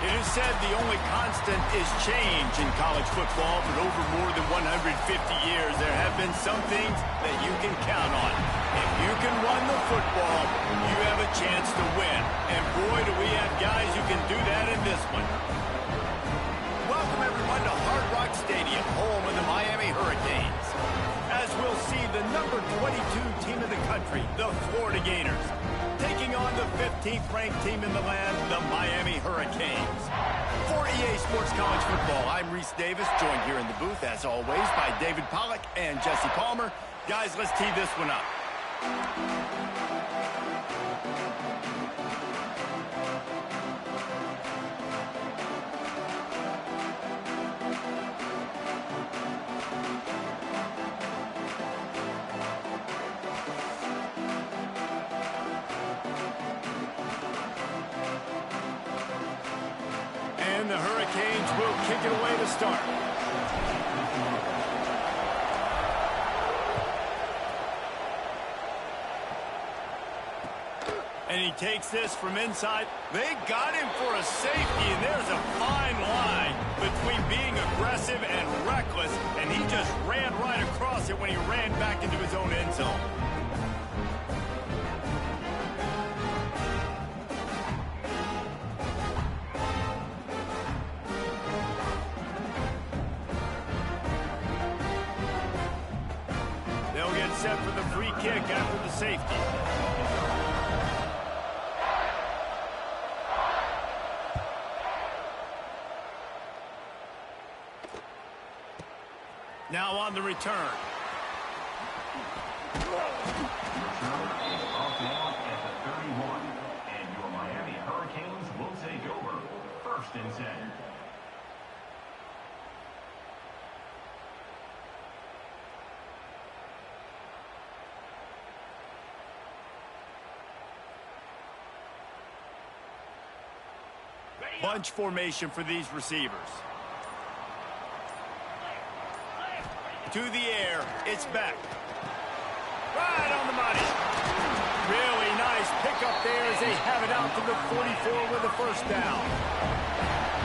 It is said the only constant is change in college football, but over more than 150 years, there have been some things that you can count on. If you can run the football, you have a chance to win. And boy, do we have guys who can do that in this one. Welcome, everyone, to Hard Rock Stadium, home of the Miami Hurricanes. As we'll see the number 22 team in the country, the Florida Gators, taking on the 15th ranked team in the land, the Miami Hurricanes. For EA Sports College Football, I'm Reese Davis, joined here in the booth, as always, by David Pollack and Jesse Palmer. Guys, let's tee this one up. And the Hurricanes will kick it away to start. And he takes this from inside. They got him for a safety, and there's a fine line between being aggressive and reckless, and he just ran right across it when he ran back into his own end zone. They'll get set for the free kick after the safety. Now on the return. Off down at the 31, and your Miami Hurricanes will take over. 1st and 10. Bunch formation for these receivers. To the air, it's back. Right on the money. Really nice pickup there as they have it out to the 44 with a first down.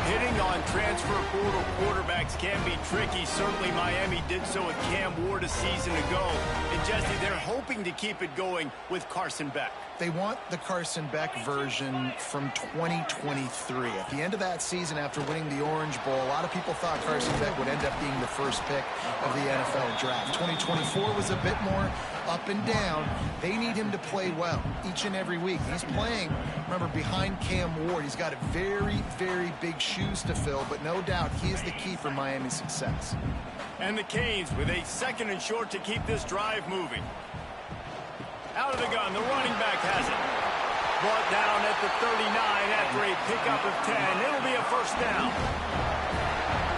Hitting on transfer portal quarterbacks can be tricky. Certainly Miami did so with Cam Ward a season ago. And Jesse, they're hoping to keep it going with Carson Beck. They want the Carson Beck version from 2023. At the end of that season, after winning the Orange Bowl, a lot of people thought Carson Beck would end up being the first pick of the NFL draft. 2024 was a bit more up and down. They need him to play well each and every week. He's playing, remember, behind Cam Ward. He's got very, very big shoes to fill, but no doubt he is the key for Miami's success. And the Canes with a 2nd and short to keep this drive moving. Out of the gun, the running back has it. Brought down at the 39 after a pickup of 10. It'll be a first down.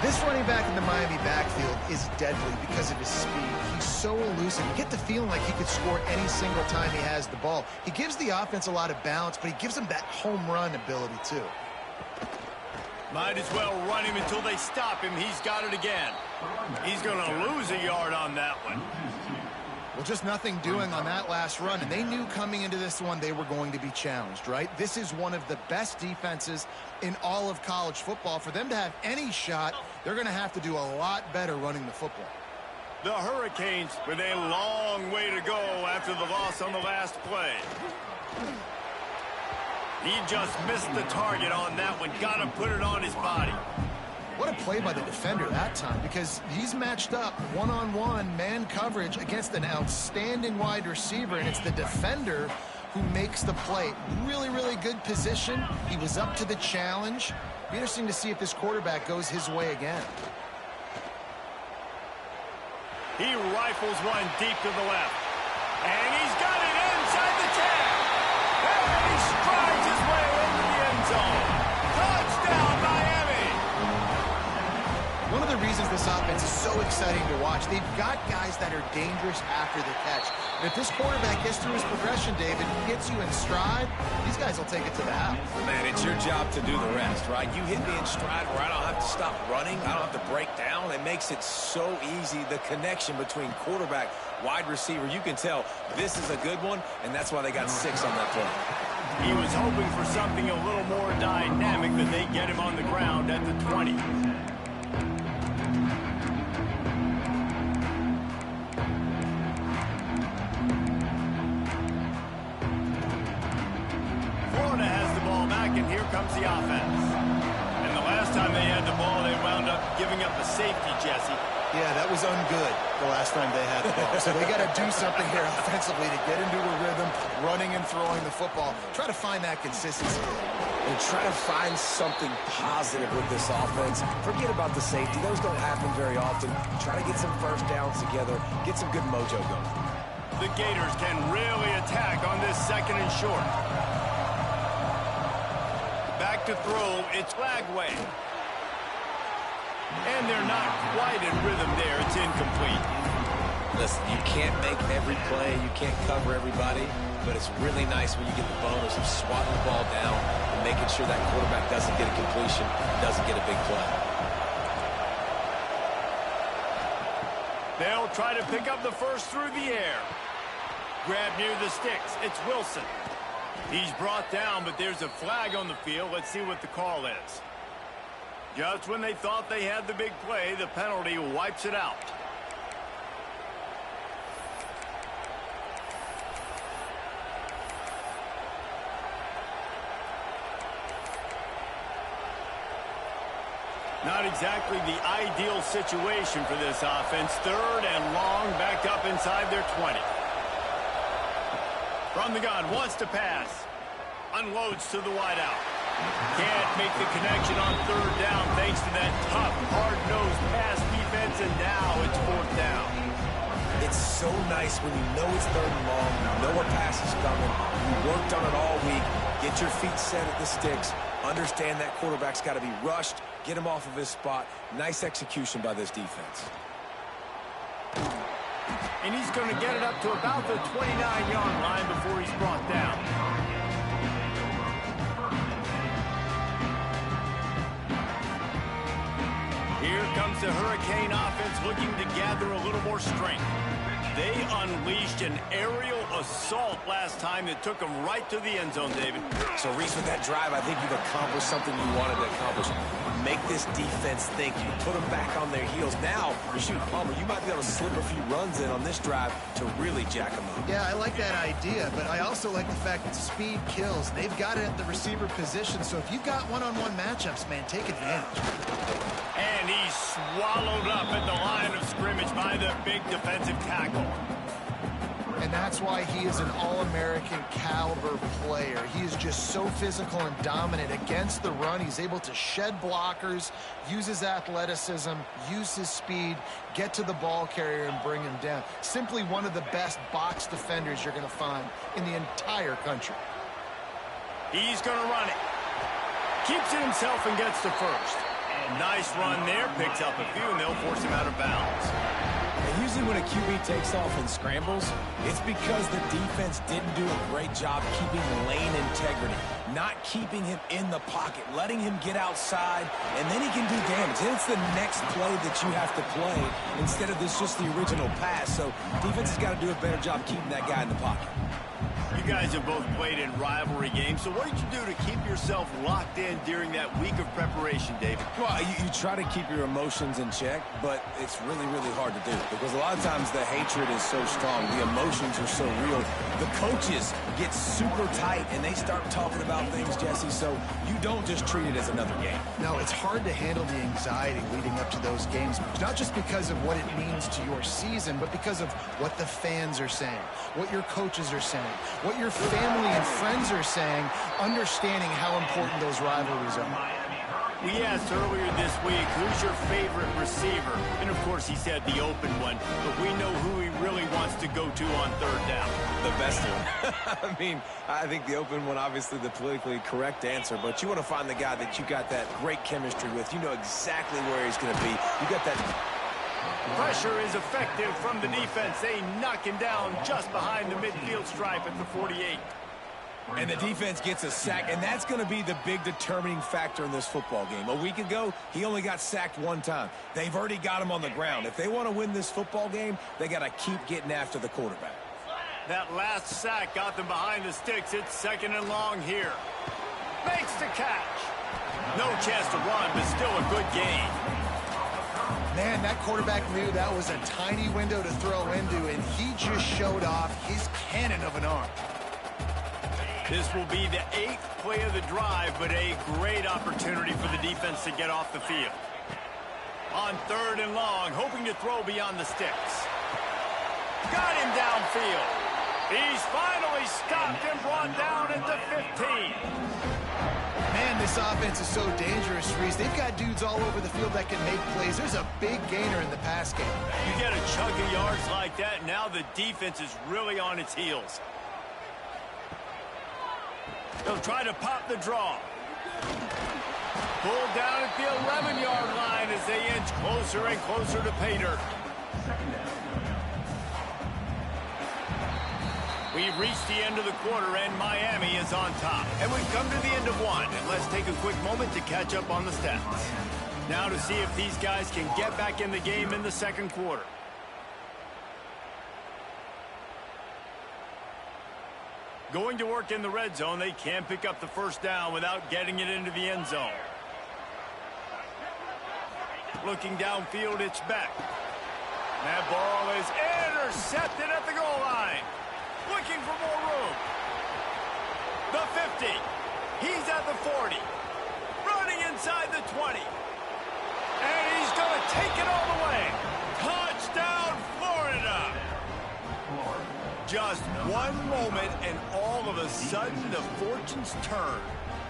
This running back in the Miami backfield is deadly because of his speed. He's so elusive. You get the feeling like he could score any single time he has the ball. He gives the offense a lot of balance, but he gives them that home run ability too. Might as well run him until they stop him. He's got it again. He's going to lose a yard on that one. Well, just nothing doing on that last run, and they knew coming into this one they were going to be challenged, right? This is one of the best defenses in all of college football. For them to have any shot, they're going to have to do a lot better running the football. The Hurricanes with a long way to go after the loss on the last play. He just missed the target on that one. Got to put it on his body. What a play by the defender that time, because he's matched up one-on-one man coverage against an outstanding wide receiver, and it's the defender who makes the play. Really, really good position. He was up to the challenge. Be interesting to see if this quarterback goes his way again. He rifles one deep to the left. And he's got it inside the 10. And he strides his way into the end zone. Touchdown, Miami! One of the reasons this offense is so exciting to watch, they've got guys that are dangerous after the catch. And if this quarterback gets through his progression, David, gets you in stride, these guys will take it to the house. Man, it's your job to do the rest, right? You hit me in stride where I don't have to stop running. I don't have to break down. It makes it so easy, the connection between quarterback, wide receiver. You can tell this is a good one, and that's why they got 6 on that play. He was hoping for something a little more dynamic, but they get him on the ground at the 20. Florida has the ball back, and here comes the offense. And the last time they had the ball, they wound up giving up a safety, Jesse. Yeah, that was ungood the last time they had the ball. So they got to do something here offensively to get into a rhythm, running and throwing the football. Try to find that consistency. And try to find something positive with this offense. Forget about the safety. Those don't happen very often. Try to get some first downs together. Get some good mojo going. The Gators can really attack on this 2nd and short. Back to throw. It's Flagway. And they're not quite in rhythm there. It's incomplete. Listen, you can't make every play. You can't cover everybody. But it's really nice when you get the bonus of swatting the ball down and making sure that quarterback doesn't get a completion, doesn't get a big play. They'll try to pick up the first through the air. Grab near the sticks. It's Wilson. He's brought down, but there's a flag on the field. Let's see what the call is. Just when they thought they had the big play, the penalty wipes it out. Not exactly the ideal situation for this offense. 3rd and long, back up inside their 20. From the gun, wants to pass. Unloads to the wideout. Can't make the connection on 3rd down thanks to that tough, hard-nosed pass defense, and now it's 4th down. It's so nice when you know it's 3rd and long, you know a pass is coming, you worked on it all week, get your feet set at the sticks, understand that quarterback's got to be rushed, get him off of his spot. Nice execution by this defense. And he's going to get it up to about the 29-yard line before he's brought down. Here comes the Hurricane offense looking to gather a little more strength. They unleashed an aerial assault last time that took them right to the end zone, David. So, Reese, with that drive, I think you've accomplished something you wanted to accomplish. Make this defense think. You put them back on their heels. Now, shoot, Palmer, you might be able to slip a few runs in on this drive to really jack them up. Yeah, I like that idea, but I also like the fact that speed kills. They've got it at the receiver position, so if you've got one-on-one matchups, man, take advantage. And he's swallowed up at the line of scrimmage by the big defensive tackle. And that's why he is an all-American caliber player. He is just so physical and dominant against the run. He's able to shed blockers, use his athleticism, use his speed, get to the ball carrier and bring him down. Simply one of the best box defenders you're going to find in the entire country. He's going to run it. Keeps it himself and gets to first. Nice run there, picks up a few, and they'll force him out of bounds. And usually when a QB takes off and scrambles, it's because the defense didn't do a great job keeping lane integrity, not keeping him in the pocket, letting him get outside, and then he can do damage. And it's the next play that you have to play instead of this just the original pass. So defense has got to do a better job keeping that guy in the pocket. You guys have both played in rivalry games, so what did you do to keep yourself locked in during that week of preparation, David? Well, you try to keep your emotions in check, but it's really, really hard to do because a lot of times the hatred is so strong, the emotions are so real. The coaches get super tight, and they start talking about things, Jesse, so you don't just treat it as another game. No, it's hard to handle the anxiety leading up to those games, not just because of what it means to your season, but because of what the fans are saying, what your coaches are saying, what your family and friends are saying, understanding how important those rivalries are. We asked earlier this week, who's your favorite receiver? And, of course, he said the open one, but we know who he really wants to go to on 3rd down. The best one. I mean, I think the open one, obviously the politically correct answer, but you want to find the guy that you got that great chemistry with. You know exactly where he's going to be. You got that. Pressure is effective from the defense. They knock him down just behind the midfield stripe at the 48. And the defense gets a sack, and that's going to be the big determining factor in this football game. A week ago, he only got sacked one time. They've already got him on the ground. If they want to win this football game, they got to keep getting after the quarterback. That last sack got them behind the sticks. It's 2nd and long here. Makes the catch. No chance to run, but still a good gain. Man, that quarterback knew that was a tiny window to throw into, and he just showed off his cannon of an arm. This will be the 8th play of the drive, but a great opportunity for the defense to get off the field. On 3rd and long, hoping to throw beyond the sticks. Got him downfield. He's finally stopped and brought down at the 15. Man, this offense is so dangerous, Reese. They've got dudes all over the field that can make plays. There's a big gainer in the pass game. You get a chunk of yards like that, now the defense is really on its heels. They'll try to pop the draw. Pulled down at the 11-yard line as they inch closer and closer to pay dirt. We've reached the end of the quarter, and Miami is on top. And we've come to the end of one, and let's take a quick moment to catch up on the stats. Now to see if these guys can get back in the game in the 2nd quarter. Going to work in the red zone, they can't pick up the 1st down without getting it into the end zone. Looking downfield, it's Beck. That ball is intercepted at the goal line. Looking for more room. The 50. He's at the 40. Running inside the 20. And he's going to take it all the way. Touchdown, Florida. Just one moment, and all of a sudden, the fortunes turn.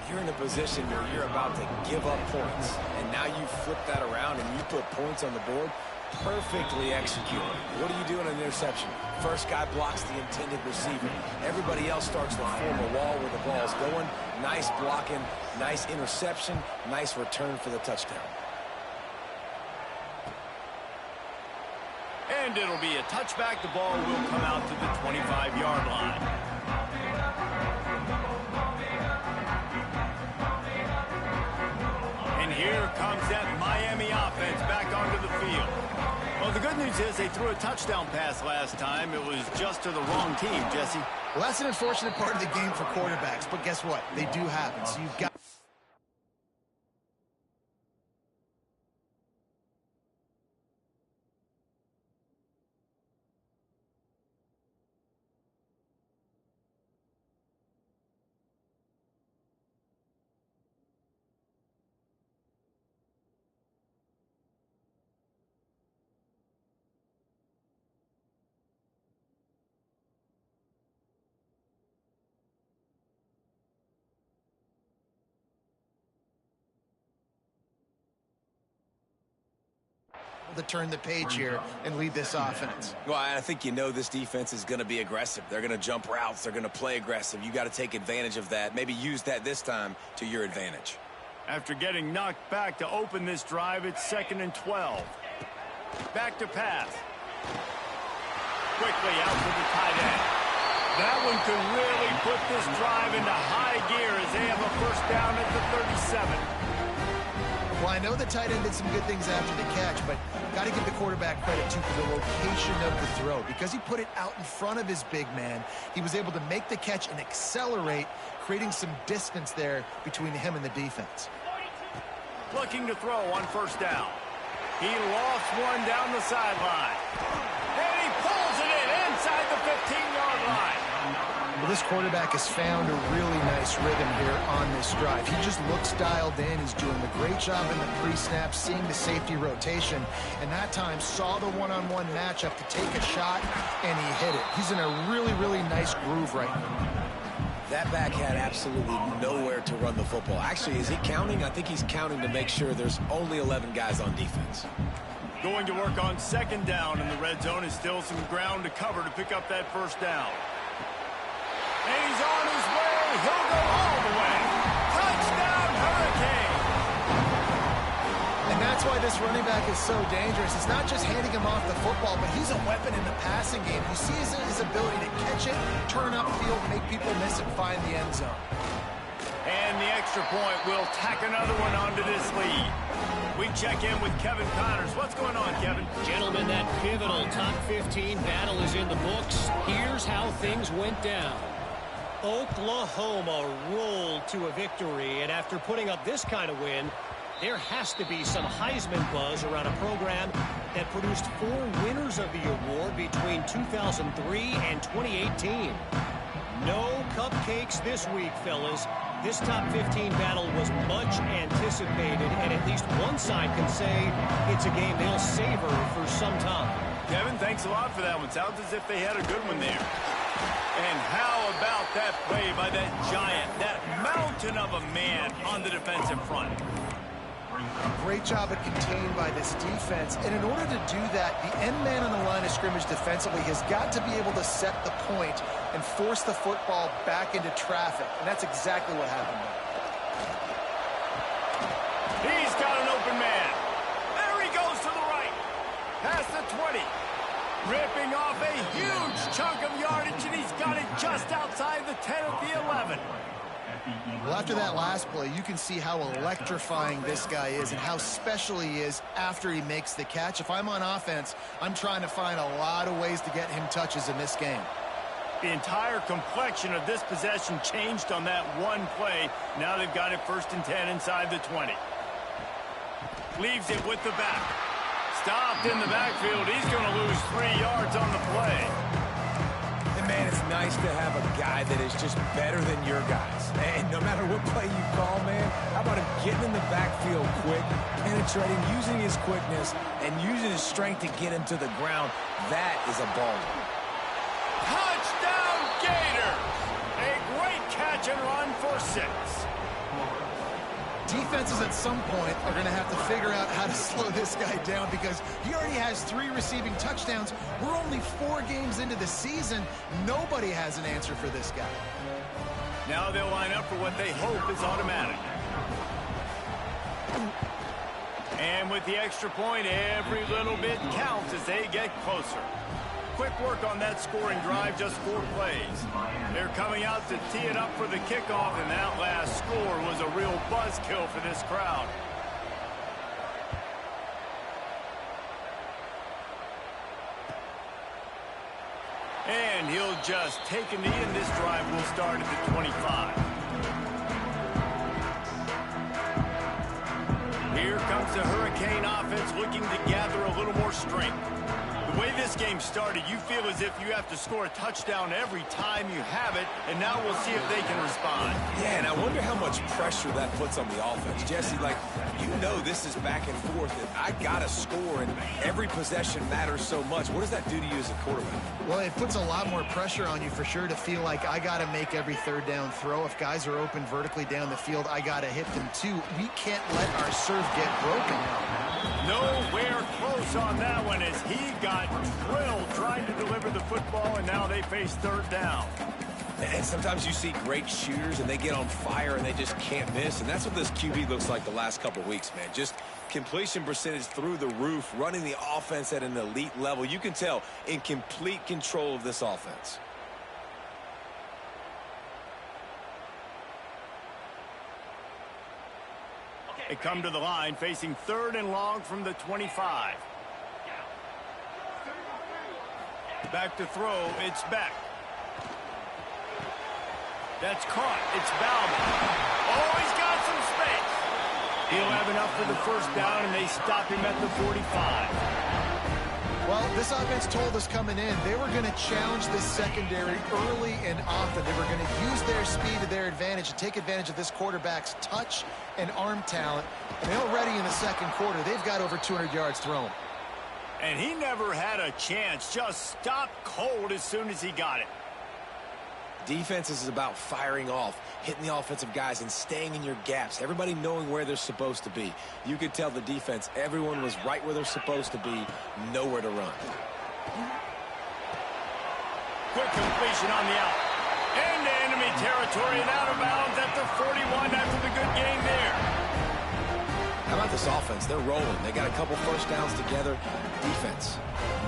You're in a position where you're about to give up points, and now you flip that around and you put points on the board. Perfectly executed. What do you do in an interception? First guy blocks the intended receiver. Everybody else starts to form a wall where the ball's going. Nice blocking, nice interception, nice return for the touchdown. And it'll be a touchback. The ball will come out to the 25-yard line. And here comes that Miami offense back onto the field. Well, the good news is they threw a touchdown pass last time. It was just to the wrong team, Jesse. Well, that's an unfortunate part of the game for quarterbacks, but guess what? They do happen, so you've got... to turn the page here and lead this offense. Well, I think you know this defense is going to be aggressive. They're going to jump routes. They're going to play aggressive. You got to take advantage of that. Maybe use that this time to your advantage. After getting knocked back to open this drive, it's 2nd and 12. Back to pass. Quickly out to the tight end. That one could really put this drive into high gear as they have a 1st down at the 37. Well, I know the tight end did some good things after the catch, but got to give the quarterback credit, too, for the location of the throw. Because he put it out in front of his big man, he was able to make the catch and accelerate, creating some distance there between him and the defense. Looking to throw on 1st down. He lost one down the sideline. And he pulls it in inside the 15-yard line. Well, this quarterback has found a really nice rhythm here on this drive. He just looks dialed in. He's doing a great job in the pre-snap, seeing the safety rotation, and that time saw the one-on-one matchup to take a shot, and he hit it. He's in a really, really nice groove right now. That back had absolutely nowhere to run the football. Actually, is he counting? I think he's counting to make sure there's only 11 guys on defense. Going to work on 2nd down in the red zone is still some ground to cover to pick up that 1st down. And he's on his way. He'll go all the way. Touchdown, Hurricane. And that's why this running back is so dangerous. It's not just handing him off the football, but he's a weapon in the passing game. You see his ability to catch it, turn upfield, make people miss, and find the end zone. And the extra point will tack another one onto this lead. We check in with Kevin Connors. What's going on, Kevin? Gentlemen, that pivotal top 15 battle is in the books. Here's how things went down. Oklahoma rolled to a victory, and after putting up this kind of win, there has to be some Heisman buzz around a program that produced 4 winners of the award between 2003 and 2018. No cupcakes this week, fellas. This top 15 battle was much anticipated, and at least one side can say it's a game they'll savor for some time. Kevin, thanks a lot for that one. Sounds as if they had a good one there. And how about that play by that giant, that mountain of a man on the defensive front? Great job at contained by this defense. And in order to do that, the end man on the line of scrimmage defensively has got to be able to set the point and force the football back into traffic. And that's exactly what happened there. He's got an open man. There he goes to the right. Past the 20. Ripping off a huge chunk of yardage, and he's got it just outside the 10 at the 11. Well, after that last play, you can see how electrifying this guy is and how special he is after he makes the catch. If I'm on offense, I'm trying to find a lot of ways to get him touches in this game. The entire complexion of this possession changed on that one play. Now they've got it 1st and 10 inside the 20. Leaves it with the back. Stopped in the backfield. He's going to lose 3 yards on the play. And, man, it's nice to have a guy that is just better than your guys. And no matter what play you call, man, how about him getting in the backfield quick, penetrating, using his quickness, and using his strength to get him to the ground. That is a ball. Touchdown, Gator! A great catch and run for 6. Defenses at some point are going to have to figure out how to slow this guy down because he already has 3 receiving touchdowns. We're only 4 games into the season. Nobody has an answer for this guy. Now they'll line up for what they hope is automatic. And with the extra point, every little bit counts as they get closer. Quick work on that scoring drive, just 4 plays. They're coming out to tee it up for the kickoff, and that last score was a real buzzkill for this crowd. And he'll just take a knee, and this drive will start at the 25. Here comes the Hurricane offense looking to gather a little more strength. The way this game started, you feel as if you have to score a touchdown every time you have it, and now we'll see if they can respond. Yeah, and I wonder how much pressure that puts on the offense. Jesse, like, you know this is back and forth, and I got to score, and every possession matters so much. What does that do to you as a quarterback? Well, it puts a lot more pressure on you for sure to feel like I got to make every 3rd down throw. If guys are open vertically down the field, I got to hit them too. We can't let our serve get broken now. Nowhere close on that one as he got drilled trying to deliver the football, and now they face 3rd down. And sometimes you see great shooters, and they get on fire, and they just can't miss. And that's what this QB looks like the last couple of weeks, man. Just completion percentage through the roof, running the offense at an elite level. You can tell in complete control of this offense. They come to the line facing 3rd and long from the 25. Back to throw, it's Beck. That's caught, it's Bauman. Oh, he's got some space. He'll have enough for the 1st down, and they stop him at the 45. Well, this offense told us coming in they were going to challenge this secondary early and often. They were going to use their speed to their advantage and take advantage of this quarterback's touch and arm talent. And already in the 2nd quarter, they've got over 200 yards thrown. And he never had a chance, just stopped cold as soon as he got it. Defense is about firing off, hitting the offensive guys, and staying in your gaps. Everybody knowing where they're supposed to be. You could tell the defense, everyone was right where they're supposed to be, nowhere to run. Quick completion on the out. Into enemy territory and out of bounds at the 41 after the good game there. How about this offense? They're rolling. They got a couple 1st downs together. Defense,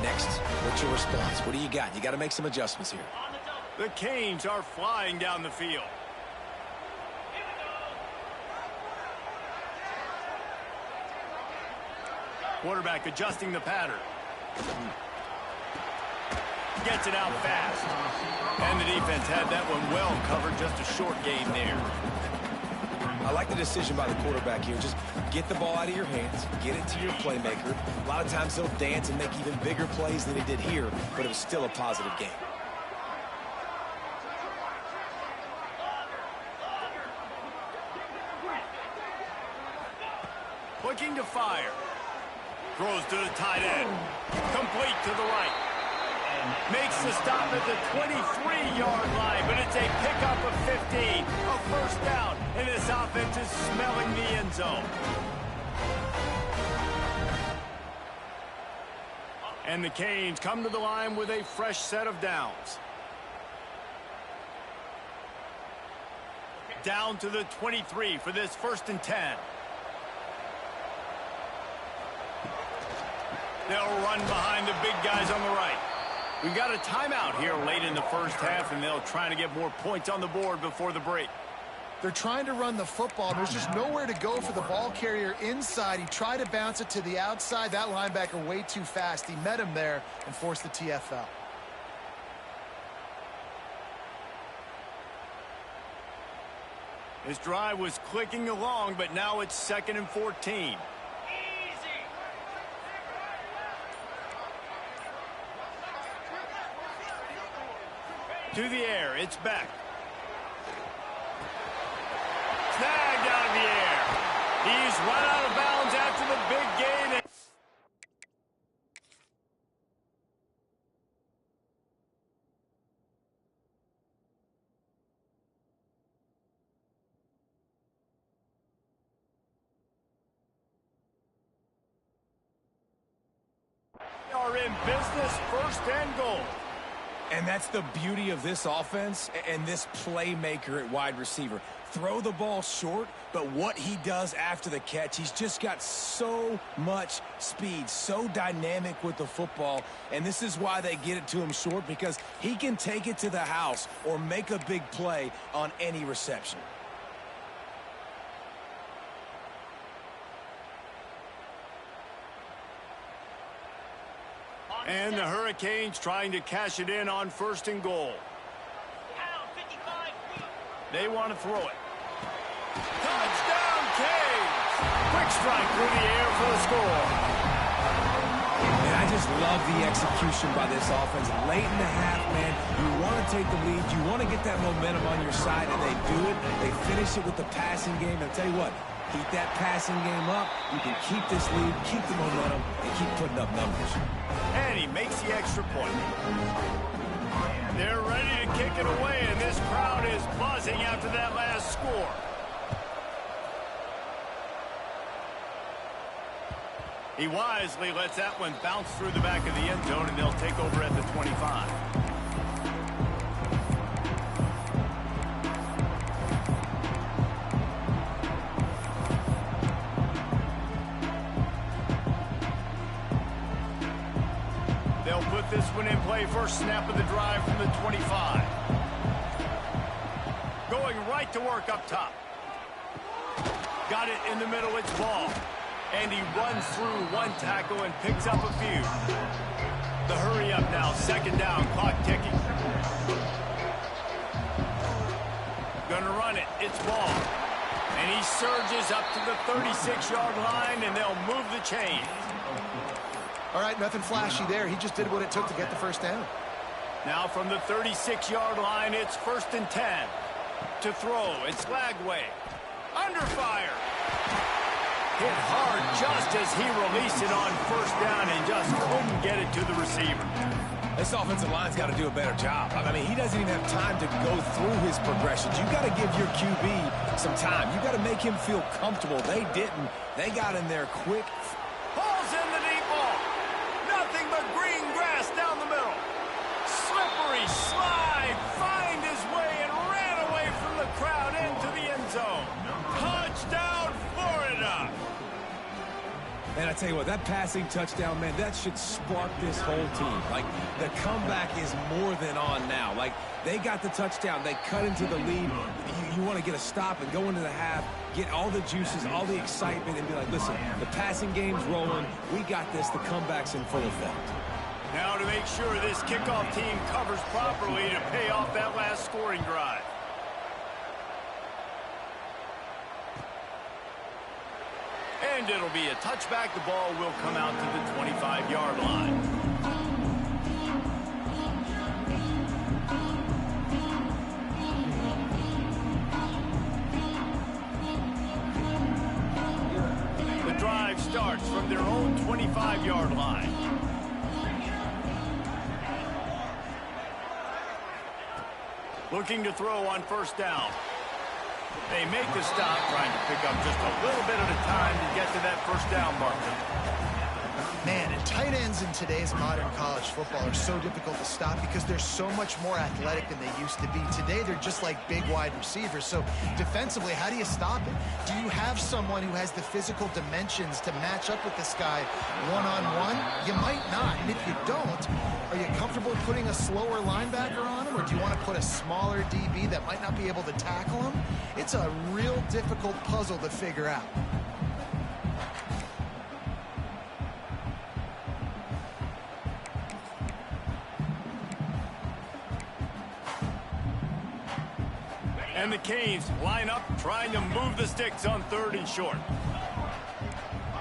next, what's your response? What do you got? You got to make some adjustments here. The Canes are flying down the field. Quarterback adjusting the pattern. Gets it out fast. And the defense had that one well covered. Just a short gain there. I like the decision by the quarterback here. Just get the ball out of your hands, get it to your playmaker. A lot of times he'll dance and make even bigger plays than he did here, but it was still a positive game. Looking to fire. Throws to the tight end. Complete to the right. Makes the stop at the 23-yard line, but it's a pickup of 15. A first down, and this offense is smelling the end zone. And the Canes come to the line with a fresh set of downs. Down to the 23 for this 1st and 10. They'll run behind the big guys on the right. We've got a timeout here late in the first half, and they'll try to get more points on the board before the break. They're trying to run the football. There's just nowhere to go for the ball carrier inside. He tried to bounce it to the outside. That linebacker way too fast. He met him there and forced the TFL. This drive was clicking along, but now it's 2nd and 14. To the air, it's back. Snagged out of the air. He's run out of bounds after the big gain. They are in business, 1st and goal. And that's the beauty of this offense and this playmaker at wide receiver. Throw the ball short, but what he does after the catch, he's just got so much speed, so dynamic with the football. And this is why they get it to him short, because he can take it to the house or make a big play on any reception. And the Hurricanes trying to cash it in on 1st and goal. They want to throw it. Touchdown, Canes! Quick strike through the air for the score. And I just love the execution by this offense. Late in the half, man, you want to take the lead. You want to get that momentum on your side, and they do it. They finish it with the passing game. And I'll tell you what, keep that passing game up. You can keep this lead, keep the momentum, and keep putting up numbers. And he makes the extra point. They're ready to kick it away, and this crowd is buzzing after that last score. He wisely lets that one bounce through the back of the end zone, and they'll take over at the 25. They'll put this one in play. First snap of the drive from the 25. Going right to work up top. Got it in the middle. It's ball. And he runs through one tackle and picks up a few. The hurry up now. 2nd down. Clock ticking. Gonna run it. It's ball. And he surges up to the 36-yard line, and they'll move the chain. All right, nothing flashy there. He just did what it took to get the first down. Now from the 36-yard line, it's 1st and 10. To throw, it's Lagway. Under fire. Hit hard just as he released it on 1st down and just couldn't get it to the receiver. This offensive line's got to do a better job. I mean, he doesn't even have time to go through his progressions. You've got to give your QB some time. You've got to make him feel comfortable. They didn't. They got in there quick. Pulls in the deep ball. Nothing but green grass down the middle. Slippery slide. Find his way and ran away from the crowd into the end zone. Touchdown, Florida. And I tell you what, that passing touchdown, man, that should spark this whole team. Like, the comeback is more than on now. Like, they got the touchdown. They cut into the lead. You want to get a stop and go into the half, get all the juices, all the excitement, and be like, listen, the passing game's rolling. We got this. The comeback's in full effect. Now to make sure this kickoff team covers properly to pay off that last scoring drive. And it'll be a touchback. The ball will come out to the 25-yard line. The drive starts from their own 25-yard line. Looking to throw on first down. They make the stop, trying to pick up just a little bit at a time to get to that first down marker. Man, and tight ends in today's modern college football are so difficult to stop because they're so much more athletic than they used to be. Today, they're just like big wide receivers. So defensively, how do you stop it? Do you have someone who has the physical dimensions to match up with this guy one-on-one? You might not. And if you don't, are you comfortable putting a slower linebacker on him, or do you want to put a smaller DB that might not be able to tackle him? It's a real difficult puzzle to figure out. And the Canes line up, trying to move the sticks on 3rd and short.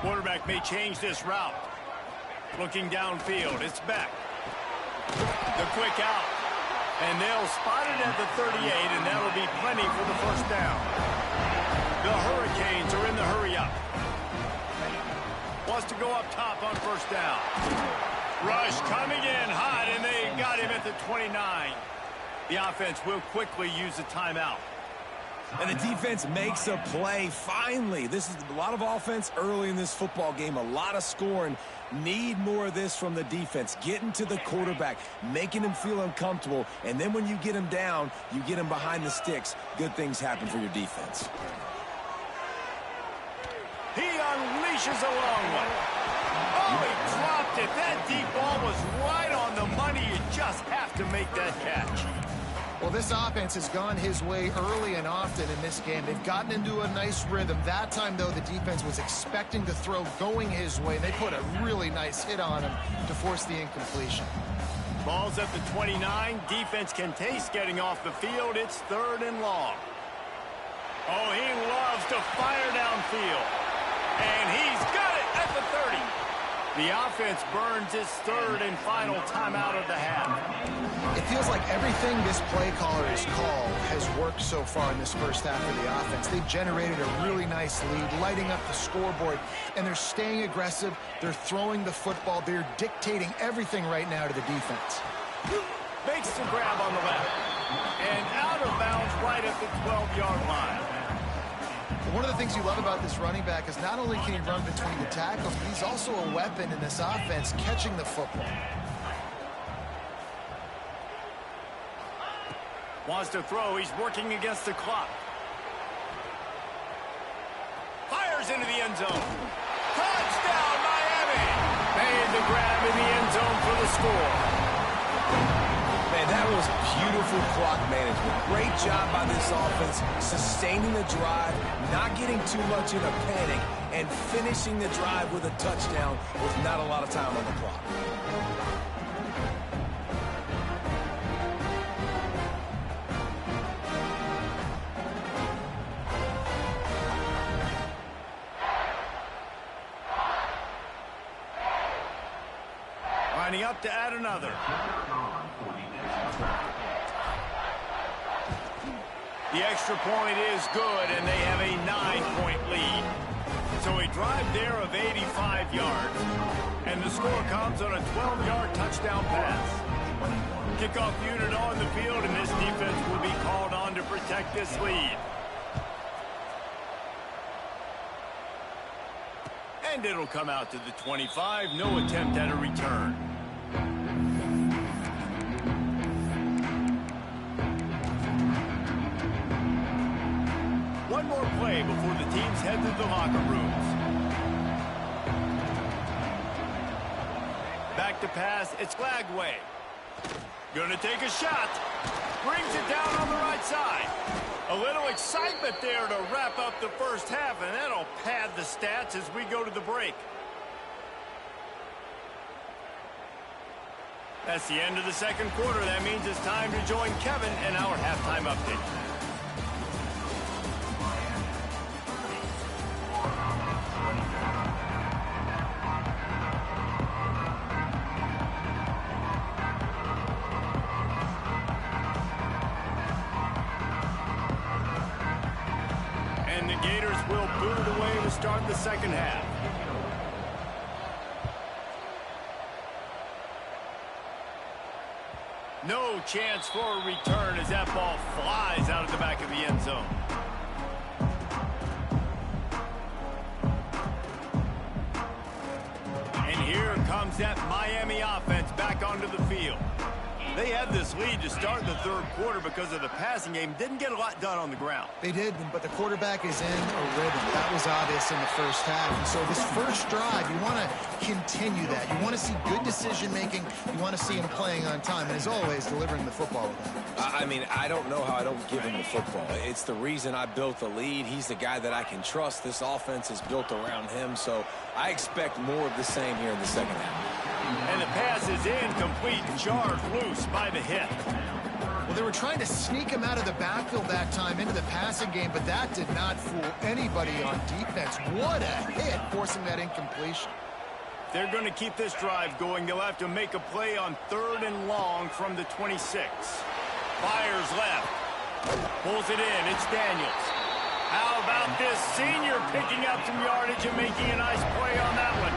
Quarterback may change this route. Looking downfield, it's back. The quick out. And they'll spot it at the 38, and that'll be plenty for the first down. The Hurricanes are in the hurry-up. Wants to go up top on first down. Rush coming in hot, and they got him at the 29. The offense will quickly use a timeout. And the defense makes a play, finally. This is a lot of offense early in this football game, a lot of scoring. Need more of this from the defense. Getting to the quarterback, making him feel uncomfortable, and then when you get him down, you get him behind the sticks. Good things happen for your defense. He unleashes a long one. Oh, he dropped it. That deep ball was right on the money. You just have to make that catch. Well, this offense has gone his way early and often in this game. They've gotten into a nice rhythm. That time, though, the defense was expecting to throw going his way. They put a really nice hit on him to force the incompletion. Ball's at the 29. Defense can taste getting off the field. It's 3rd and long. Oh, he loves to fire downfield. And he's got it at the 30. The offense burns its 3rd and final timeout of the half. It feels like everything this play caller has called has worked so far in this first half of the offense. They've generated a really nice lead, lighting up the scoreboard, and they're staying aggressive. They're throwing the football. They're dictating everything right now to the defense. Makes the grab on the left. And out of bounds right at the 12-yard line. One of the things you love about this running back is not only can he run between the tackles, but he's also a weapon in this offense, catching the football. Wants to throw. He's working against the clock. Fires into the end zone. Touchdown, Miami! Made the grab in the end zone for the score. Man, that was beautiful clock management. Great job by this offense, sustaining the drive, not getting too much in a panic, and finishing the drive with a touchdown with not a lot of time on the clock. Lining up to add another. The extra point is good, and they have a 9-point lead. So a drive there of 85 yards, and the score comes on a 12-yard touchdown pass. Kickoff unit on the field, and this defense will be called on to protect this lead. And it'll come out to the 25. No attempt at a return. One more play before the teams head to the locker rooms. Back to pass. It's Lagway. Gonna take a shot. Brings it down on the right side. A little excitement there to wrap up the first half, and that'll pad the stats as we go to the break. That's the end of the second quarter. That means it's time to join Kevin in our halftime update. And the Gators will boot it away to start the second half. No chance for a return as that ball flies out of the back of the end zone. And here comes that Miami offense back onto the field. They had this lead to start the third quarter because of the passing game. Didn't get a lot done on the ground. They did, but the quarterback is in a rhythm. That was obvious in the first half. And so this first drive, you want to continue that. You want to see good decision-making. You want to see him playing on time. And as always, delivering the football with him. I mean, I don't know how I don't give him the football. It's the reason I built the lead. He's the guy that I can trust. This offense is built around him. So I expect more of the same here in the second half. And the pass is incomplete, charged loose by the hit. Well, they were trying to sneak him out of the backfield that time into the passing game, but that did not fool anybody on defense. What a hit, forcing that incompletion. They're going to keep this drive going. They'll have to make a play on 3rd and long from the 26. Fires left. Pulls it in. It's Daniels. How about this senior picking up some yardage and making a nice play on that one?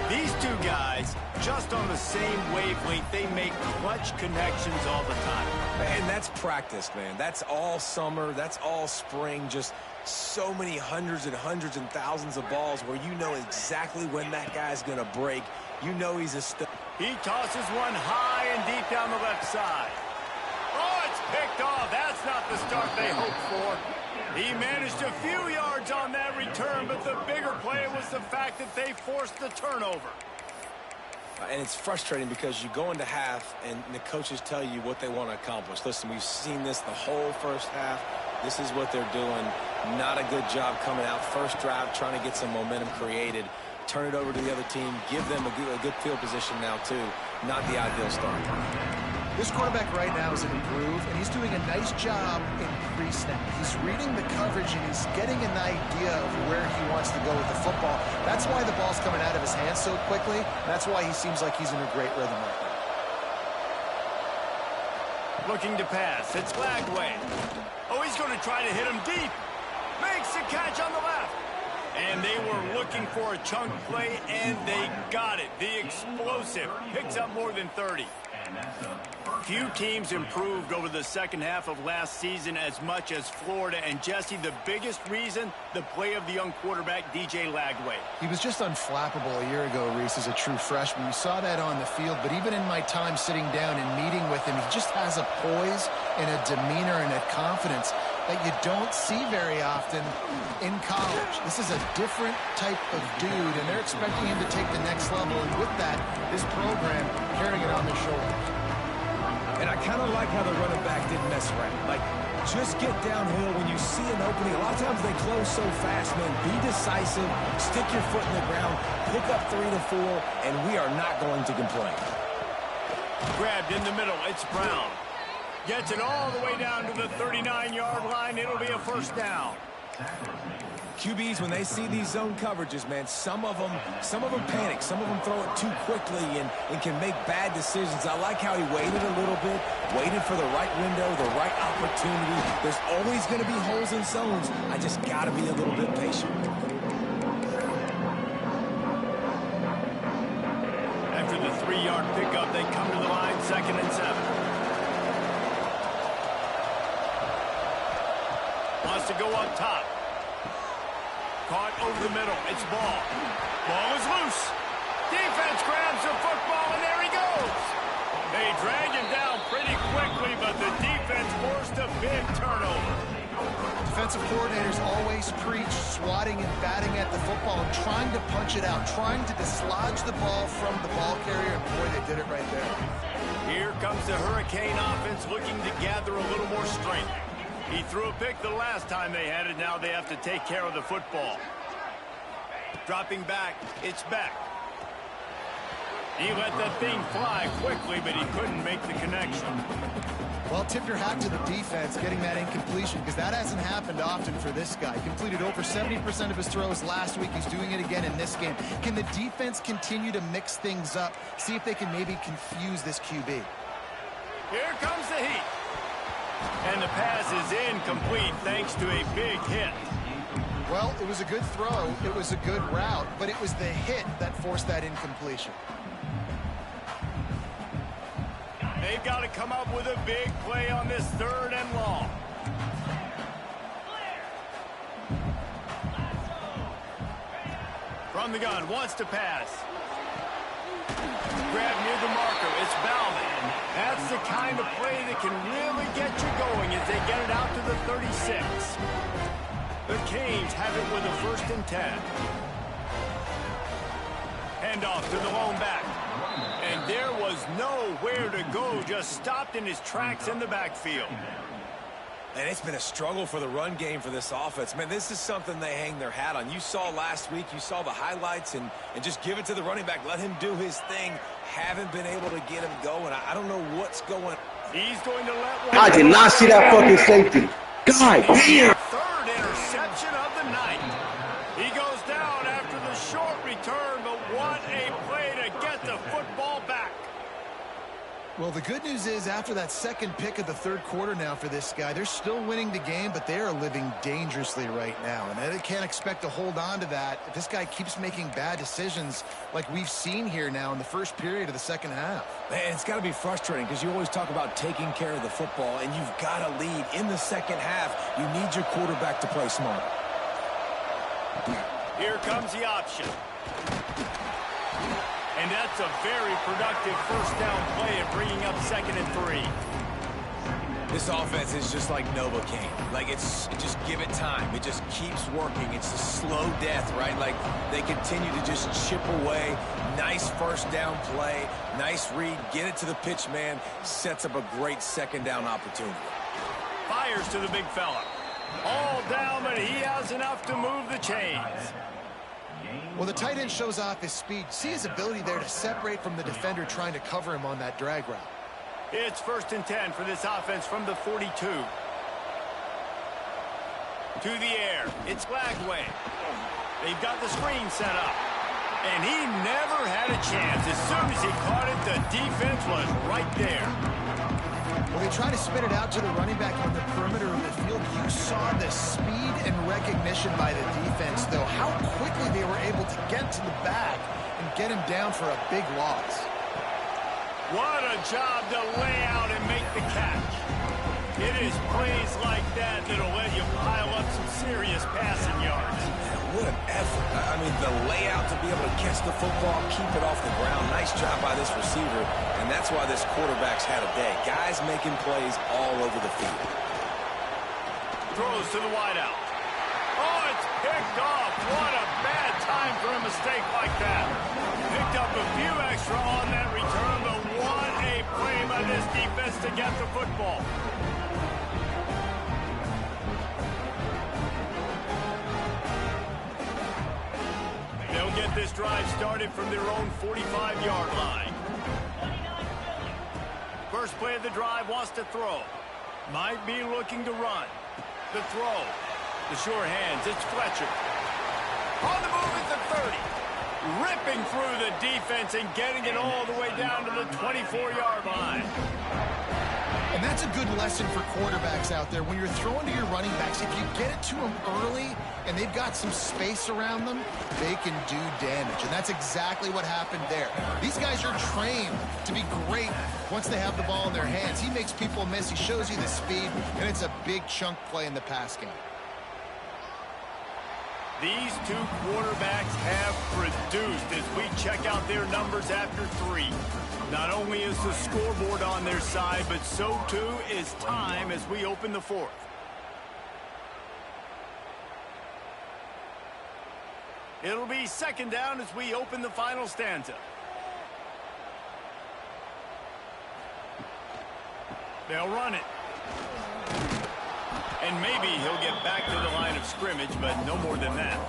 These two guys, just on the same wavelength, they make clutch connections all the time. And that's practice, man. That's all summer. That's all spring. Just so many hundreds and thousands of balls where you know exactly when that guy's going to break. You know he's a stud. He tosses one high and deep down the left side. Oh, it's picked off. That's not the start they hoped for. He managed a few yards on that return, but the bigger play was the fact that they forced the turnover. And it's frustrating because you go into half and the coaches tell you what they want to accomplish. Listen, we've seen this the whole first half. This is what they're doing. Not a good job coming out. First drive, trying to get some momentum created. Turn it over to the other team. Give them a good field position now, too. Not the ideal start. This quarterback right now is in a groove, and he's doing a nice job in pre-snap. He's reading the coverage, and he's getting an idea of where he wants to go with the football. That's why the ball's coming out of his hands so quickly. That's why he seems like he's in a great rhythm right now. Looking to pass. It's Lagway. Oh, he's going to try to hit him deep. Makes the catch on the left. And they were looking for a chunk play, and they got it. The explosive picks up more than 30. Few teams improved over the second half of last season as much as Florida. And, Jesse, the biggest reason, the play of the young quarterback, DJ Lagway. He was just unflappable a year ago, Reese, as a true freshman. You saw that on the field, but even in my time sitting down and meeting with him, he just has a poise and a demeanor and a confidence that you don't see very often in college. This is a different type of dude, and they're expecting him to take the next level. And with that, this program carrying it on their shoulders. And I kind of like how the running back didn't mess around. Like, just get downhill when you see an opening. A lot of times they close so fast, man. Be decisive, stick your foot in the ground, pick up 3 to 4, and we are not going to complain. Grabbed in the middle. It's Brown. Gets it all the way down to the 39-yard line. It'll be a first down. QBs, when they see these zone coverages, man, some of them panic. Some of them throw it too quickly and can make bad decisions. I like how he waited a little bit, waited for the right window, the right opportunity. There's always going to be holes in zones. I just got to be a little bit patient. After the 3-yard pickup, they come to the line, 2nd and 7. Wants to go up top. Caught over the middle. It's Ball. Ball is loose. Defense grabs the football, and there he goes. They drag him down pretty quickly, but the defense forced a big turnover. Defensive coordinators always preach swatting and batting at the football and trying to punch it out, trying to dislodge the ball from the ball carrier, and boy, they did it right there. Here comes the Hurricane offense looking to gather a little more strength. He threw a pick the last time they had it. Now they have to take care of the football. Dropping back, it's back. He let that thing fly quickly, but he couldn't make the connection. Well, tip your hat to the defense getting that incompletion, because that hasn't happened often for this guy. Completed over 70% of his throws last week. He's doing it again in this game. Can the defense continue to mix things up? See if they can maybe confuse this QB. Here comes the heat. And the pass is incomplete thanks to a big hit. Well, it was a good throw. It was a good route, but it was the hit that forced that incompletion. They've got to come up with a big play on this 3rd and long. From the gun, wants to pass. Grab near the marker, it's Bauman. That's the kind of play that can really get you going as they get it out to the 36. The Canes have it with a 1st and 10. Handoff to the lone back. And there was nowhere to go, just stopped in his tracks in the backfield. And it's been a struggle for the run game for this offense. Man, this is something they hang their hat on. You saw last week, you saw the highlights, and just give it to the running back. Let him do his thing. Haven't been able to get him going. I don't know what's going. He's going to let one. I did not see that fucking safety. God damn. 3rd interception of the night. He goes down after the short return, but what a play to get the football back. Well, the good news is after that 2nd pick of the 3rd quarter now for this guy, they're still winning the game, but they are living dangerously right now. And they can't expect to hold on to that if this guy keeps making bad decisions like we've seen here now in the 1st period of the 2nd half. Man, it's got to be frustrating because you always talk about taking care of the football, and you've got to lead in the 2nd half. You need your quarterback to play smart. Here comes the option. And that's a very productive 1st down play of bringing up 2nd and 3. This offense is just like Novocaine. Like, just give it time. It just keeps working. It's a slow death, right? Like, they continue to just chip away. Nice 1st down play. Nice read. Get it to the pitch man. Sets up a great 2nd down opportunity. Fires to the big fella. All down, but he has enough to move the chains. Well, the tight end shows off his speed. See his ability there to separate from the defender trying to cover him on that drag route. It's 1st and 10 for this offense from the 42. To the air. It's Lagway. They've got the screen set up. And he never had a chance. As soon as he caught it, the defense was right there. Well, they try to spit it out to the running back on the perimeter of the field. You saw the speed and recognition by the defense, though. How quickly they were able to get to the back and get him down for a big loss. What a job to lay out and make the catch. It is plays like that that'll let you pile up some serious passing yards. What an effort. I mean, the layout to be able to catch the football, keep it off the ground. Nice job by this receiver, and that's why this quarterback's had a day. Guys making plays all over the field. Throws to the wideout. Oh, it's picked off. What a bad time for a mistake like that. Picked up a few extra on that return, but what a play by this defense to get the football. They'll get this drive started from their own 45-yard line. First play of the drive, wants to throw. Might be looking to run. The throw. The sure hands, it's Fletcher. On the move at the 30. Ripping through the defense and getting it all the way down to the 24-yard line. And that's a good lesson for quarterbacks out there. When you're throwing to your running backs, if you get it to them early and they've got some space around them, they can do damage. And that's exactly what happened there. These guys are trained to be great once they have the ball in their hands. He makes people miss. He shows you the speed, and it's a big chunk play in the pass game. These two quarterbacks have produced as we check out their numbers after 3. Not only is the scoreboard on their side, but so too is time as we open the 4th. It'll be second down as we open the final stanza. They'll run it. And maybe he'll get back to the line of scrimmage, but no more than that.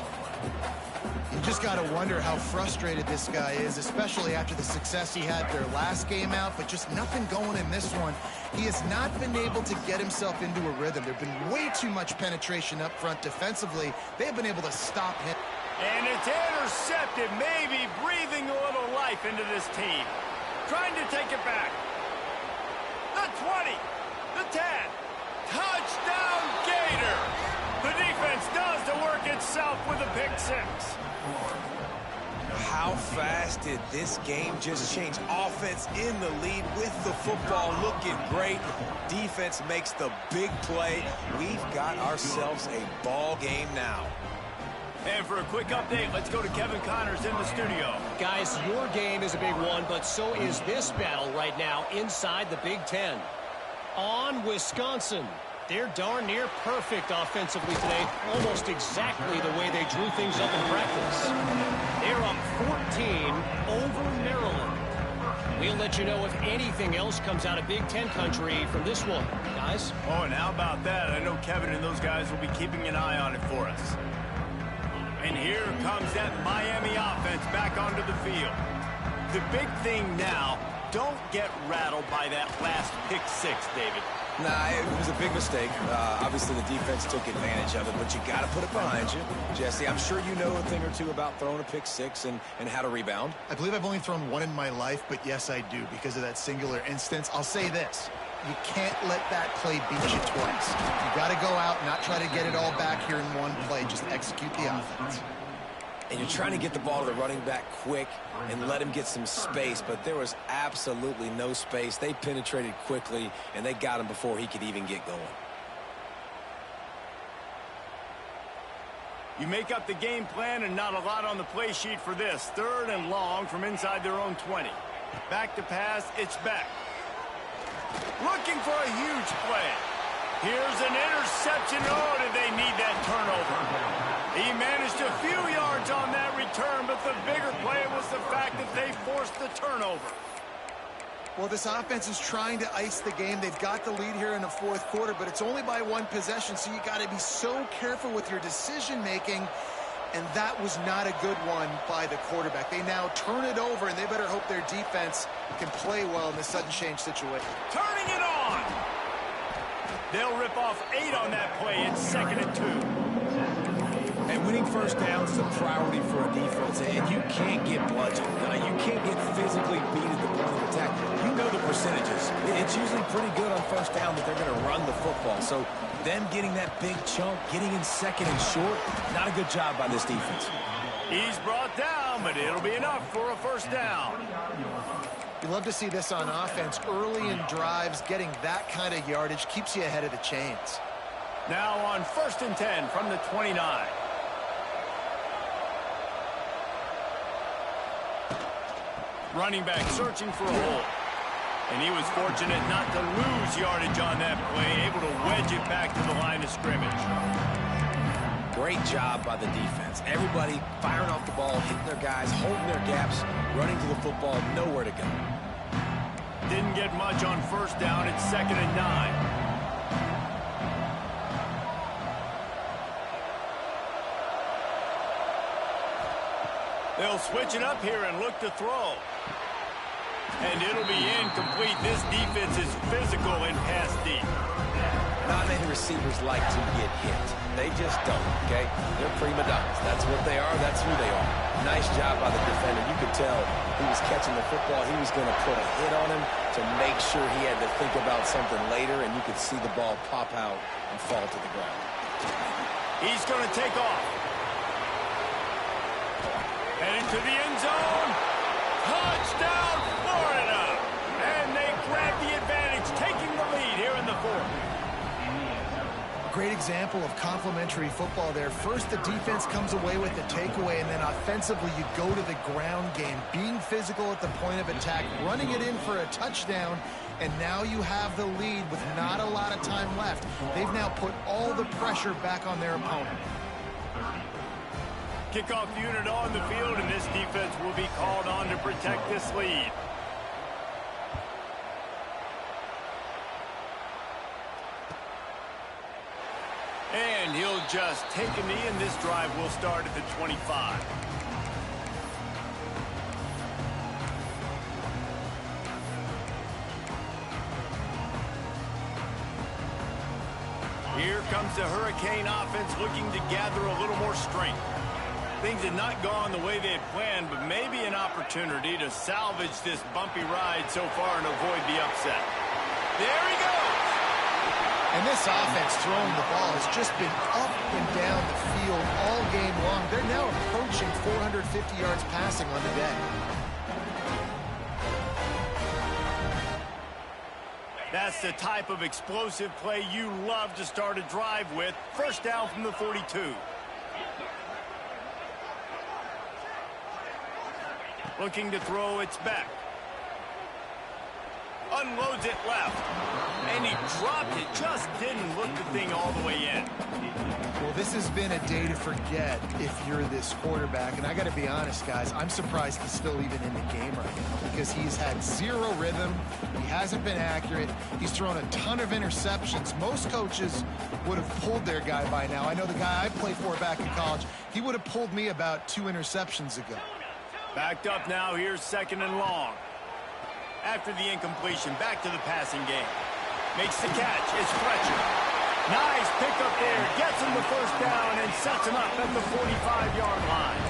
You just got to wonder how frustrated this guy is, especially after the success he had their last game out, but just nothing going in this one. He has not been able to get himself into a rhythm. There's been way too much penetration up front defensively. They've been able to stop him. And it's intercepted, maybe breathing a little life into this team. Trying to take it back. The 20, the 10, touchdown Gator. The defense does the work itself with a pick six. How fast did this game just change? Offense in the lead with the football, looking great. Defense makes the big play. We've got ourselves a ball game now. And for a quick update, let's go to Kevin Connors in the studio. Guys, your game is a big one, but so is this battle right now inside the Big Ten. On Wisconsin. They're darn near perfect offensively today, almost exactly the way they drew things up in practice. They're up 14 over Maryland. We'll let you know if anything else comes out of Big Ten country from this one. Guys? Oh, and how about that? I know Kevin and those guys will be keeping an eye on it for us. And here comes that Miami offense back onto the field. The big thing now, don't get rattled by that last pick six, David. Nah, it was a big mistake. Obviously, the defense took advantage of it, but you got to put it behind you. Jesse, I'm sure you know a thing or two about throwing a pick six and how to rebound. I believe I've only thrown one in my life, but yes, I do because of that singular instance. I'll say this. You can't let that play beat you twice. You got to go out, not try to get it all back here in one play. Just execute the offense. And you're trying to get the ball to the running back quick and let him get some space, but there was absolutely no space. They penetrated quickly, and they got him before he could even get going. You make up the game plan and not a lot on the play sheet for this. Third and long from inside their own 20. Back to pass, it's back. Looking for a huge play. Here's an interception. Oh, did they need that turnover? He managed a few yards on that return, but the bigger play was the fact that they forced the turnover. Well, this offense is trying to ice the game. They've got the lead here in the fourth quarter, but it's only by one possession, so you got to be so careful with your decision-making, and that was not a good one by the quarterback. They now turn it over, and they better hope their defense can play well in this sudden change situation. Turning it on! They'll rip off 8 on that play. It's 2nd and 2. And winning first downs is a priority for a defense, and you can't get bludgeoned. You can't get physically beat at the point of attack. You know the percentages. It's usually pretty good on first down that they're going to run the football. So them getting that big chunk, getting in second and short, not a good job by this defense. He's brought down, but it'll be enough for a first down. You love to see this on offense. Early in drives, getting that kind of yardage keeps you ahead of the chains. Now on 1st and 10 from the 29. Running back searching for a hole. And he was fortunate not to lose yardage on that play, able to wedge it back to the line of scrimmage. Great job by the defense. Everybody firing off the ball, hitting their guys, holding their gaps, running to the football, nowhere to go. Didn't get much on first down. It's 2nd and 9. They'll switch it up here and look to throw. And it'll be incomplete. This defense is physical and pass deep. Not many receivers like to get hit. They just don't, okay? They're prima donnas. That's what they are. That's who they are. Nice job by the defender. You could tell he was catching the football. He was going to put a hit on him to make sure he had to think about something later, and you could see the ball pop out and fall to the ground. He's going to take off. Headed to the end zone. Touchdown, Florida. And they grab the advantage, taking the lead here in the fourth. Great example of complementary football there. First, the defense comes away with the takeaway, and then offensively, you go to the ground game, being physical at the point of attack, running it in for a touchdown, and now you have the lead with not a lot of time left. They've now put all the pressure back on their opponent. Kickoff unit on the field, and this defense will be called on to protect this lead. And he'll just take a knee, and this drive will start at the 25. Here comes the Hurricane offense looking to gather a little more strength. Things had not gone the way they had planned, but maybe an opportunity to salvage this bumpy ride so far and avoid the upset. There he goes! And this offense throwing the ball has just been up and down the field all game long. They're now approaching 450 yards passing on the day. That's the type of explosive play you love to start a drive with. First down from the 42. Looking to throw, it's back. Unloads it left. And he dropped it. Just didn't look the thing all the way in. Well, this has been a day to forget if you're this quarterback. And I got to be honest, guys, I'm surprised he's still even in the game right now because he's had zero rhythm. He hasn't been accurate. He's thrown a ton of interceptions. Most coaches would have pulled their guy by now. I know the guy I played for back in college, he would have pulled me about 2 interceptions ago. Backed up now. Here's second and long. After the incompletion, back to the passing game. Makes the catch. It's Fletcher. Nice pickup there. Gets him the first down and sets him up at the 45-yard line.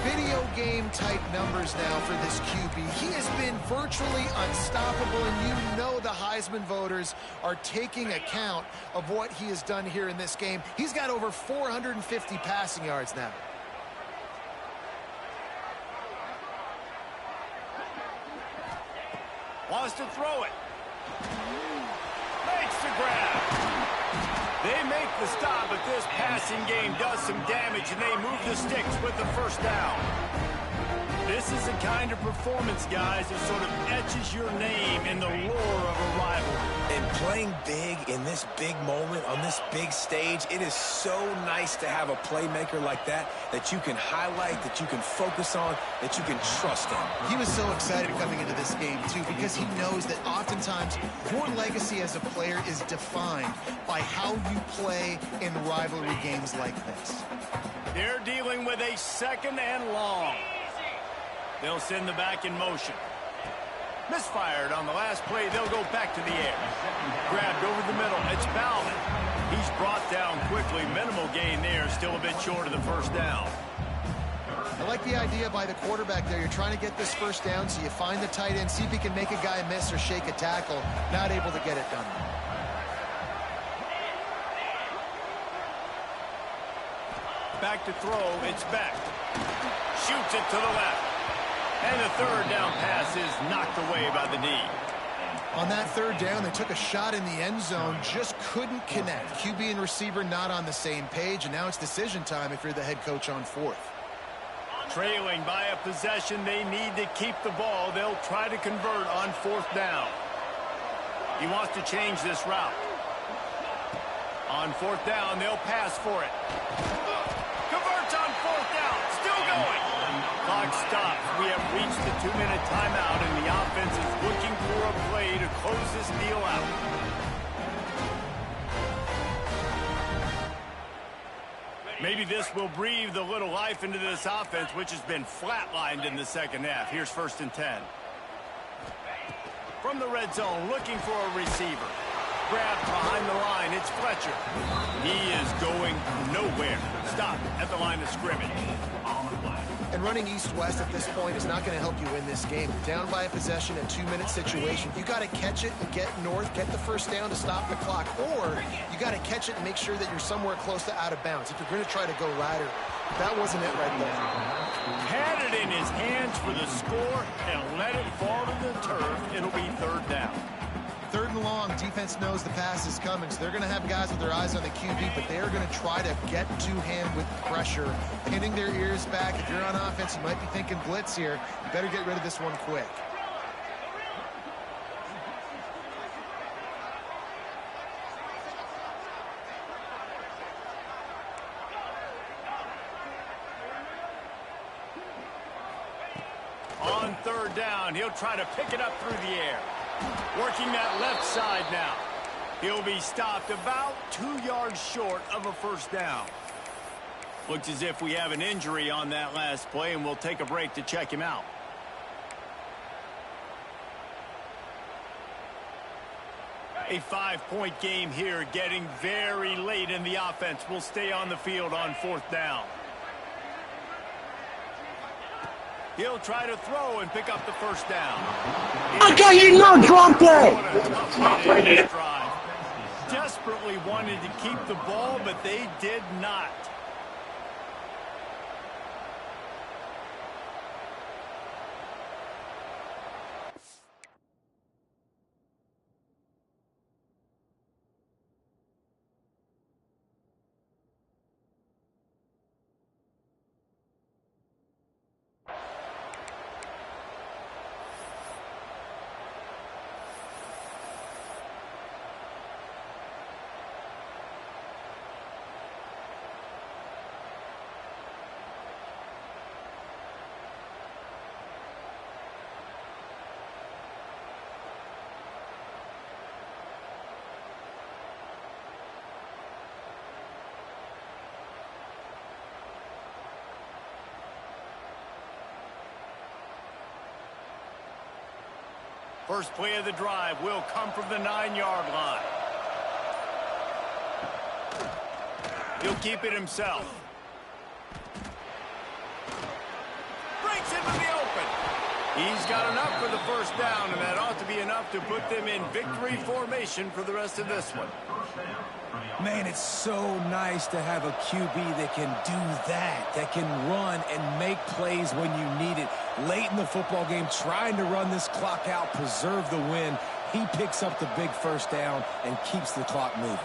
Video game type numbers now for this QB. He has been virtually unstoppable, and you know the Heisman voters are taking account of what he has done here in this game. He's got over 450 passing yards now. Wants to throw it. Makes the grab. They make the stop, but this passing game does some damage, and they move the sticks with the first down. This is the kind of performance, guys, that sort of etches your name in the lore of a rivalry. And playing big in this big moment, on this big stage, it is so nice to have a playmaker like that you can highlight, that you can focus on, that you can trust in. He was so excited coming into this game, too, because he knows that oftentimes your legacy as a player is defined by how you play in rivalry games like this. They're dealing with a second and long. They'll send the back in motion. Misfired on the last play. They'll go back to the air. Grabbed over the middle. It's Bowman. He's brought down quickly. Minimal gain there. Still a bit short of the first down. I like the idea by the quarterback there. You're trying to get this first down, so you find the tight end, see if he can make a guy miss or shake a tackle. Not able to get it done. Back to throw. It's back. Shoots it to the left. And the third down pass is knocked away by the knee. On that third down, they took a shot in the end zone, just couldn't connect. QB and receiver not on the same page, and now it's decision time if you're the head coach on fourth. Trailing by a possession, they need to keep the ball. They'll try to convert on fourth down. He wants to change this route. On fourth down, they'll pass for it. Converts on fourth down. Still going. Clock stops. We have reached the 2-minute timeout, and the offense is looking for a play to close this deal out. Maybe this will breathe a little life into this offense, which has been flatlined in the second half. Here's first and 10. From the red zone, looking for a receiver. Grabbed behind the line. It's Fletcher. He is going nowhere. Stop at the line of scrimmage. And running east-west at this point is not going to help you win this game. Down by a possession, a 2-minute situation. You got to catch it and get north, get the first down to stop the clock. Or you got to catch it and make sure that you're somewhere close to out of bounds. If you're going to try to go lateral, that wasn't it right there. Had it in his hands for the score and let it fall to the turf. It'll be third down. Third and long, defense knows the pass is coming, so they're going to have guys with their eyes on the QB, but they are going to try to get to him with pressure, pinning their ears back. If you're on offense, you might be thinking blitz here. You better get rid of this one quick. on third down. He'll try to pick it up through the air. Working that left side now. He'll be stopped about 2 yards short of a first down. Looks as if we have an injury on that last play, and we'll take a break to check him out. A 5-point game here, getting very late in the offense. Will stay on the field on fourth down. He'll try to throw and pick up the first down. I got you not dropped it! What a tough way to end this drive. Desperately wanted to keep the ball, but they did not. First play of the drive will come from the 9-yard line. He'll keep it himself. Breaks into the open. He's got enough for the first down, and that ought to be enough to put them in victory formation for the rest of this one. Man, it's so nice to have a QB that can do that can run and make plays when you need it. Late in the football game, trying to run this clock out, preserve the win. He picks up the big first down and keeps the clock moving.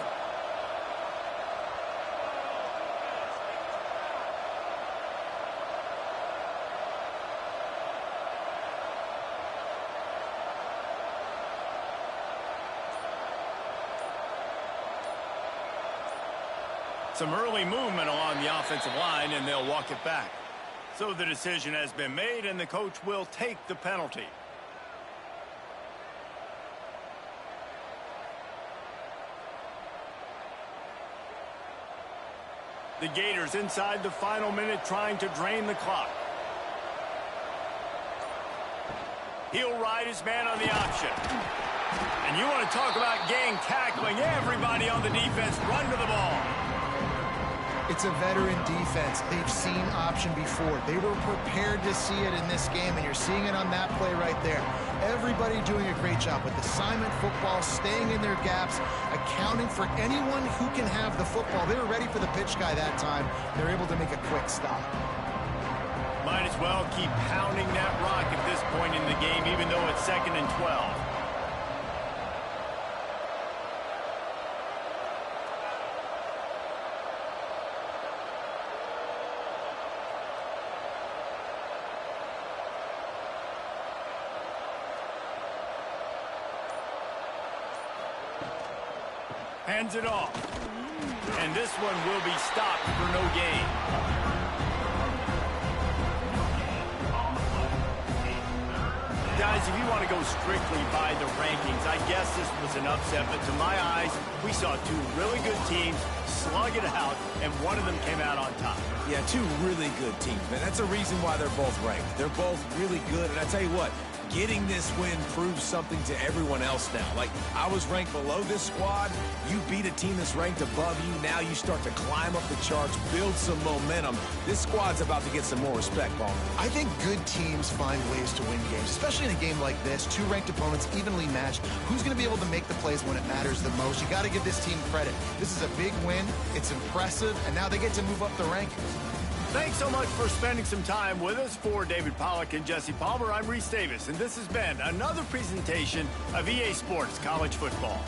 Some early movement along the offensive line, and they'll walk it back. So the decision has been made, and the coach will take the penalty. The Gators inside the final minute trying to drain the clock. He'll ride his man on the option. And you want to talk about gang tackling. Everybody on the defense run to the ball. It's a veteran defense. They've seen option before. They were prepared to see it in this game, and you're seeing it on that play right there. Everybody doing a great job with assignment football, staying in their gaps, accounting for anyone who can have the football. They were ready for the pitch guy that time. They're able to make a quick stop. Might as well keep pounding that rock at this point in the game, even though it's 2nd and 12. Hands it off. And this one will be stopped for no gain. Guys, if you want to go strictly by the rankings, I guess this was an upset, but to my eyes, we saw two really good teams slug it out, and one of them came out on top. Yeah, two really good teams, man. That's a reason why they're both ranked. They're both really good, and I tell you what, getting this win proves something to everyone else now. Like, I was ranked below this squad. You beat a team that's ranked above you. Now you start to climb up the charts, build some momentum. This squad's about to get some more respect, Paul. I think good teams find ways to win games, especially in a game like this. Two ranked opponents evenly matched. Who's going to be able to make the plays when it matters the most? You got to give this team credit. This is a big win. It's impressive, and now they get to move up the rankings. Thanks so much for spending some time with us. For David Pollack and Jesse Palmer, I'm Reese Davis, and this has been another presentation of EA Sports College Football.